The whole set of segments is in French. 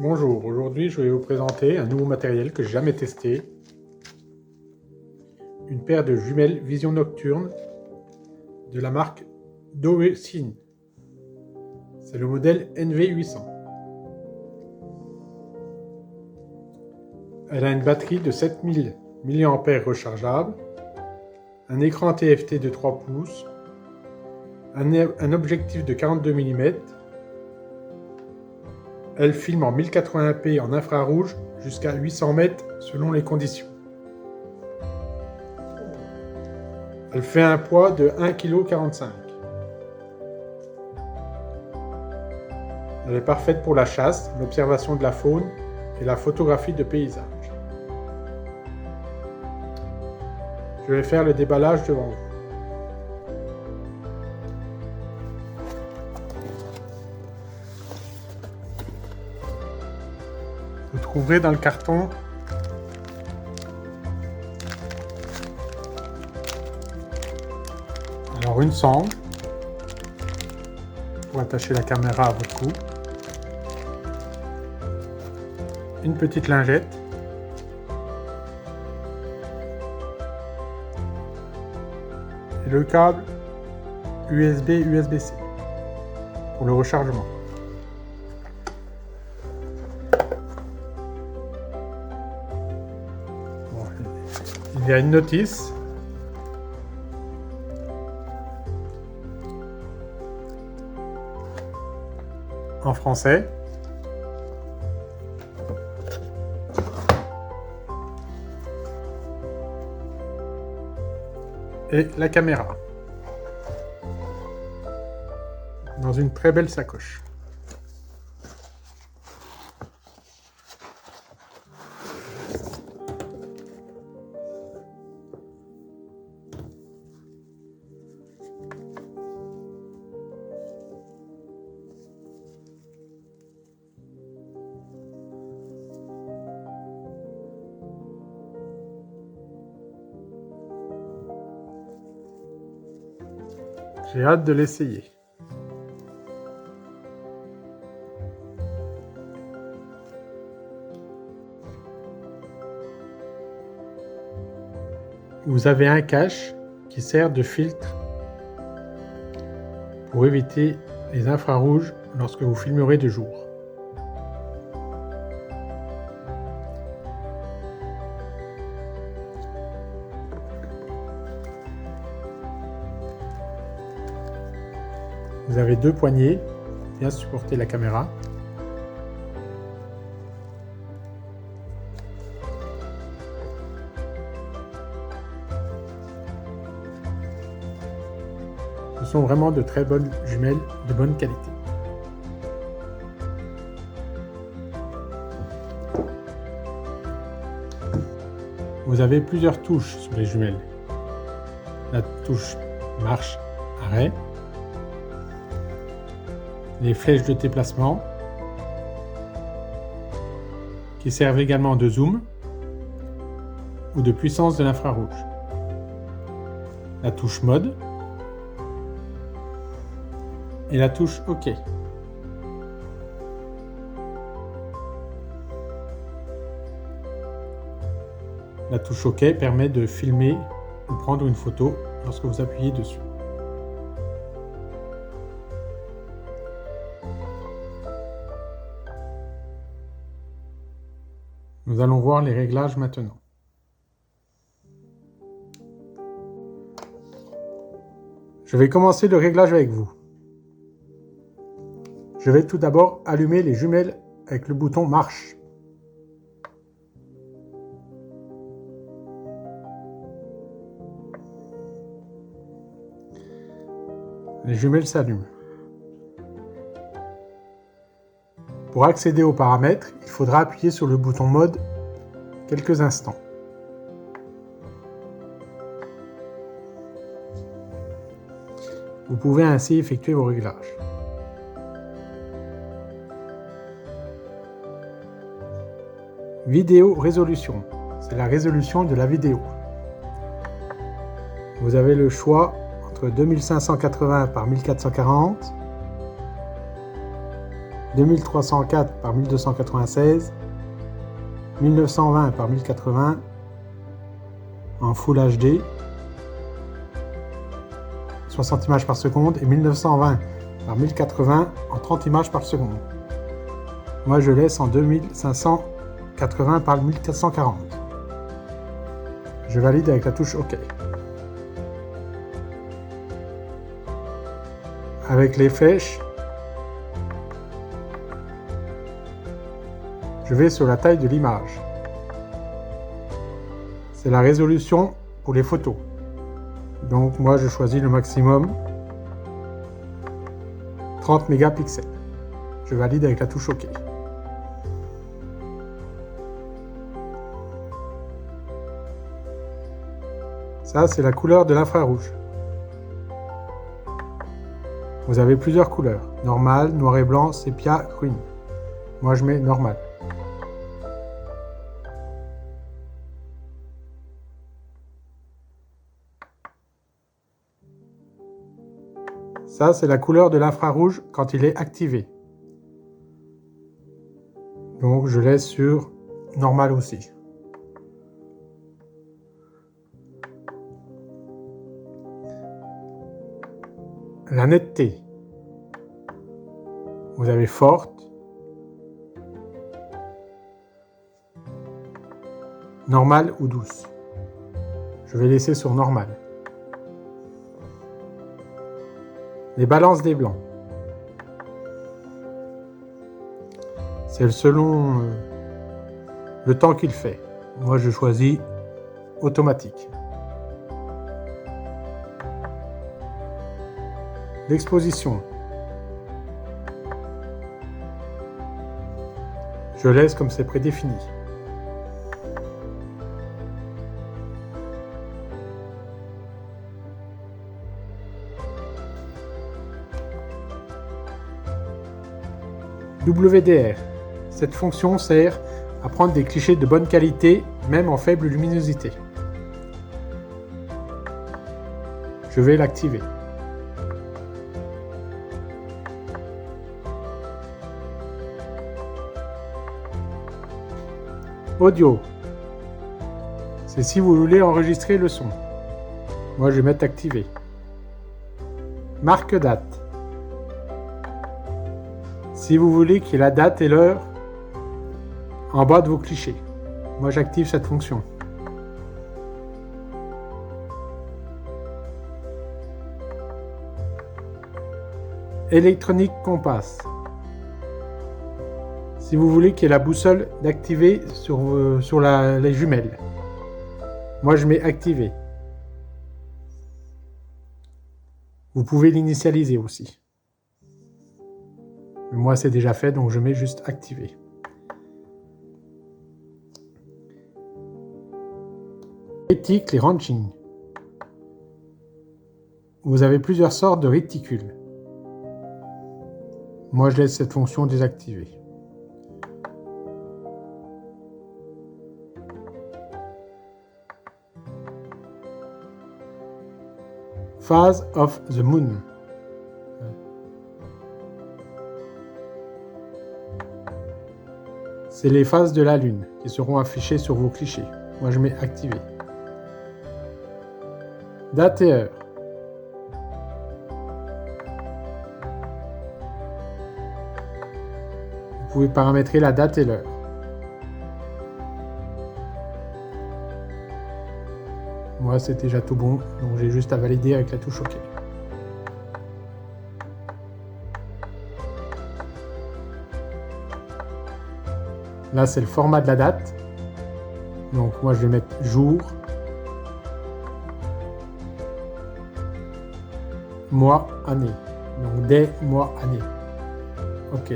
Bonjour, aujourd'hui je vais vous présenter un nouveau matériel que j'ai jamais testé. Une paire de jumelles vision nocturne de la marque Dovecine. C'est le modèle NV800. Elle a une batterie de 7000 mAh rechargeable, un écran TFT de 3 pouces, un objectif de 42 mm. Elle filme en 1080p en infrarouge jusqu'à 800 mètres selon les conditions. Elle fait un poids de 1,45 kg. Elle est parfaite pour la chasse, l'observation de la faune et la photographie de paysages. Je vais faire le déballage devant vous. Vous trouverez dans le carton alors une sangle pour attacher la caméra à votre cou, une petite lingette, et le câble USB-USB-C pour le rechargement. Bon, il y a une notice en français. Et la caméra dans une très belle sacoche. J'ai hâte de l'essayer. Vous avez un cache qui sert de filtre pour éviter les infrarouges lorsque vous filmerez de jour. Vous avez deux poignées pour bien supporter la caméra. Ce sont vraiment de très bonnes jumelles de bonne qualité. Vous avez plusieurs touches sur les jumelles. La touche marche-arrêt, les flèches de déplacement qui servent également de zoom ou de puissance de l'infrarouge, la touche mode et la touche OK. La touche OK permet de filmer ou prendre une photo lorsque vous appuyez dessus. Nous allons voir les réglages maintenant. Je vais commencer le réglage avec vous. Je vais tout d'abord allumer les jumelles avec le bouton marche. Les jumelles s'allument. Pour accéder aux paramètres, il faudra appuyer sur le bouton mode quelques instants. Vous pouvez ainsi effectuer vos réglages. Vidéo résolution, c'est la résolution de la vidéo. Vous avez le choix entre 2580 par 1440 2304 par 1296, 1920 par 1080 en Full HD, 60 images par seconde, et 1920 par 1080 en 30 images par seconde. Moi je laisse en 2580 par 1440. Je valide avec la touche OK. Avec les flèches, je vais sur la taille de l'image. C'est la résolution pour les photos. Donc moi je choisis le maximum 30 mégapixels. Je valide avec la touche OK. Ça c'est la couleur de l'infrarouge. Vous avez plusieurs couleurs, normal, noir et blanc, sépia, green. Moi je mets normal. Ça c'est la couleur de l'infrarouge quand il est activé. Donc je laisse sur normal aussi. La netteté. Vous avez forte, normale ou douce. Je vais laisser sur normal. Les balances des blancs. C'est selon le temps qu'il fait. Moi je choisis automatique. L'exposition. Je laisse comme c'est prédéfini. WDR. Cette fonction sert à prendre des clichés de bonne qualité, même en faible luminosité. Je vais l'activer. Audio. C'est si vous voulez enregistrer le son. Moi je vais mettre activé. Marque date. Si vous voulez qu'il y ait la date et l'heure en bas de vos clichés. Moi j'active cette fonction. Electronic Compass. Si vous voulez qu'il y ait la boussole d'activer sur les jumelles. Moi je mets activé. Vous pouvez l'initialiser aussi. Mais moi c'est déjà fait donc je mets juste activé. Réticle et ranching. Vous avez plusieurs sortes de réticules. Moi je laisse cette fonction désactivée. Phase of the Moon. C'est les phases de la Lune qui seront affichées sur vos clichés. Moi je mets activé. Date et heure. Vous pouvez paramétrer la date et l'heure. Moi c'est déjà tout bon, donc j'ai juste à valider avec la touche OK. Là c'est le format de la date. Donc moi je vais mettre jour, mois, année. Donc des mois, année. OK.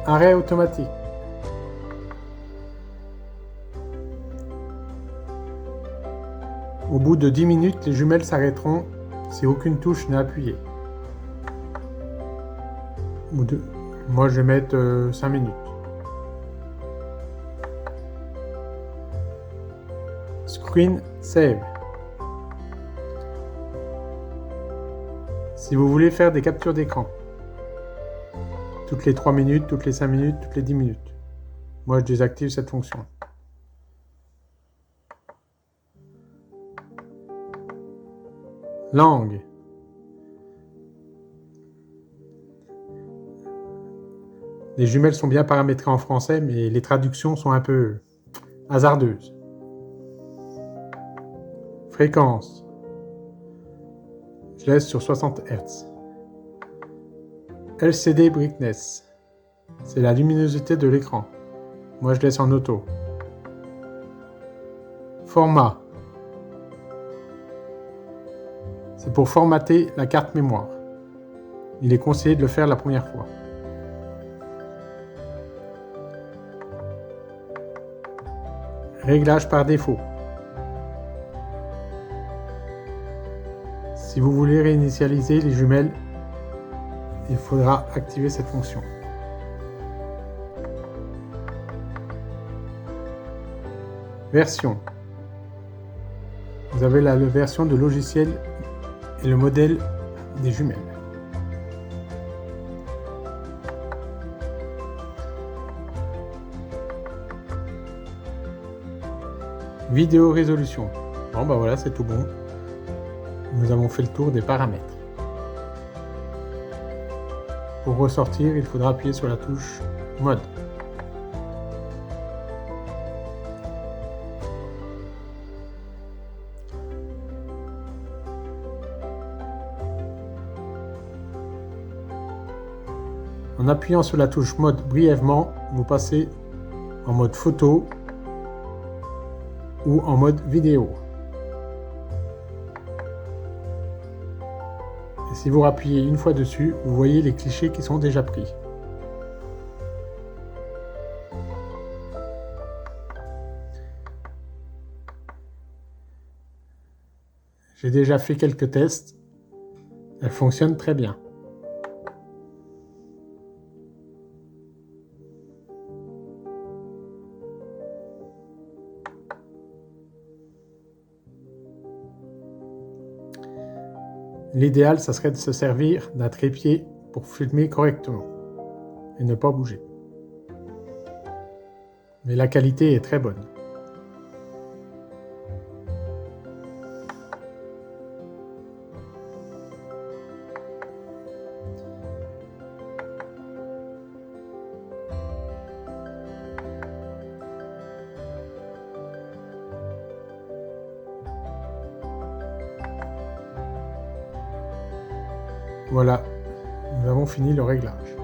Arrêt automatique. Au bout de 10 minutes, les jumelles s'arrêteront si aucune touche n'est appuyée. Moi, je vais mettre 5 minutes. Screen Save. Si vous voulez faire des captures d'écran, toutes les 3 minutes, toutes les 5 minutes, toutes les 10 minutes, moi je désactive cette fonction. Langue. Les jumelles sont bien paramétrées en français, mais les traductions sont un peu hasardeuses. Fréquence. Je laisse sur 60 Hz. LCD Brightness. C'est la luminosité de l'écran. Moi je laisse en auto. Format. C'est pour formater la carte mémoire. Il est conseillé de le faire la première fois. Réglage par défaut. Si vous voulez réinitialiser les jumelles, il faudra activer cette fonction. Version. Vous avez la version de logiciel et le modèle des jumelles. Vidéo résolution. Bon bah voilà, c'est tout bon. Nous avons fait le tour des paramètres. Pour ressortir, il faudra appuyer sur la touche Mode. En appuyant sur la touche Mode brièvement, vous passez en mode photo ou en mode vidéo. Et si vous appuyez une fois dessus, vous voyez les clichés qui sont déjà pris. J'ai déjà fait quelques tests. Elle fonctionne très bien. L'idéal, ça serait de se servir d'un trépied pour filmer correctement et ne pas bouger. Mais la qualité est très bonne. Voilà, nous avons fini le réglage.